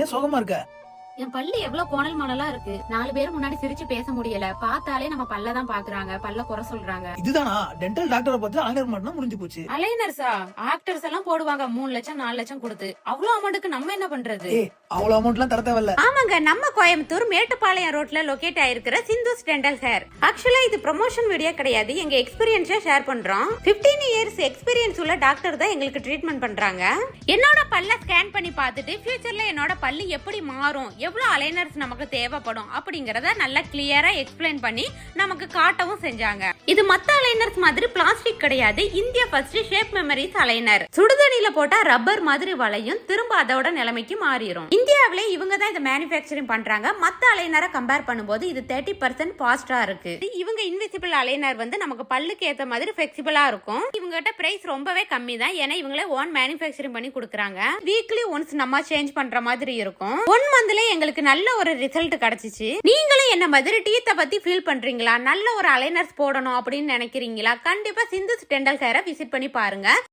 ஏன் சோகமா இருக்க? என் பல்லு எவ்வளவு கோணல் மாடலா இருக்கு. 4 பேர் முன்னாடி சிரிச்சு பேச முடியல. பார்த்தாலே நம்ம பல்லதான் பாக்குறாங்க, பல்ல குறை சொல்றாங்க. இதுதானா டென்டல் டாக்டரை பார்த்து அலைனர் மட்டும் முடிஞ்சு போச்சு. அலைனர்ஸா? ஆக்டர்ஸ் எல்லாம் போடுவாங்க 3 லட்சம் 4 லட்சம் கொடுத்து. அவ்வளவு அமௌண்ட்டுக்கு நம்ம என்ன பண்றது? அவ்வளவு அமௌண்ட் எல்லாம் தர தேவையில்ல. ஆமாங்க, நம்ம கோயம்புத்தூர் மேட்டுப்பாளையம் ரோட்ல லொகேட் ஆயிருக்கிற சிந்துஸ் டென்டல் ஹேர். ஆக்சுவலா இது ப்ரமோஷன் வீடியோ கிடையாது, எங்க எக்ஸ்பீரியன்ஸை ஷேர் பண்றோம். 15 இயர்ஸ் எக்ஸ்பீரியன்ஸ் உள்ள டாக்டர் தான் எங்களுக்கு ட்ரீட்மெண்ட் பண்றாங்க. என்னோட பல்ல ஸ்கேன் பண்ணி பார்த்துட்டு ஃபியூச்சர்ல என்னோட பல்லு எப்படி மாறும், எவ்வளவு அலைனர்ஸ் நமக்கு தேவைப்படும் அப்படிங்கறத நல்லா கிளியரா எக்ஸ்பிளைன் பண்ணி நமக்கு காட்டவும் செஞ்சாங்க. இது மத்த அலைனர்ஸ் மாதிரி பிளாஸ்டிக் கிடையாது, India first shape memories aligner. சுடுதண்ணில போட்டா ரப்பர் மாதிரி வளையும், திரும்ப அதோட நிலைமைக்கு மாறிடும். இந்தியாவிலே இவங்க தான் இதை மேனுஃபேக்சரிங் பண்றாங்க. மத்த அலைனரை கம்பேர் பண்ணும்போது இது 30% ஃபாஸ்டா இருக்கு. இவங்க இன்விசிபிள் அலைனர் வந்து நமக்கு பல்லுக்கு ஏத்த மாதிரி ஃபிளெக்சிபிளா இருக்கும். இவங்க கிட்ட பிரைஸ் ரொம்பவே கம்மி தான், ஏன்னா இவங்களே ஓன் மேனுஃபேக்சரிங் பண்ணி கொடுக்குறாங்க. வீக்லி ஒன்ஸ் நம்ம சேஞ்ச் பண்ற மாதிரி இருக்கும். 1 மந்த்ல எங்களுக்கு நல்ல ஒரு ரிசல்ட் கிடைச்சிச்சு. நீங்களும் என்ன மாதிரி டீத்தை பத்தி ஃபீல் பண்றீங்களா, நல்ல ஒரு அலைனர்ஸ் போடணும் அப்படின்னு நினைக்கிறீங்களா? கண்டிப்பா சிந்துஸ் டென்டல் ஹேரை விசிட் பண்ணி பாருங்க.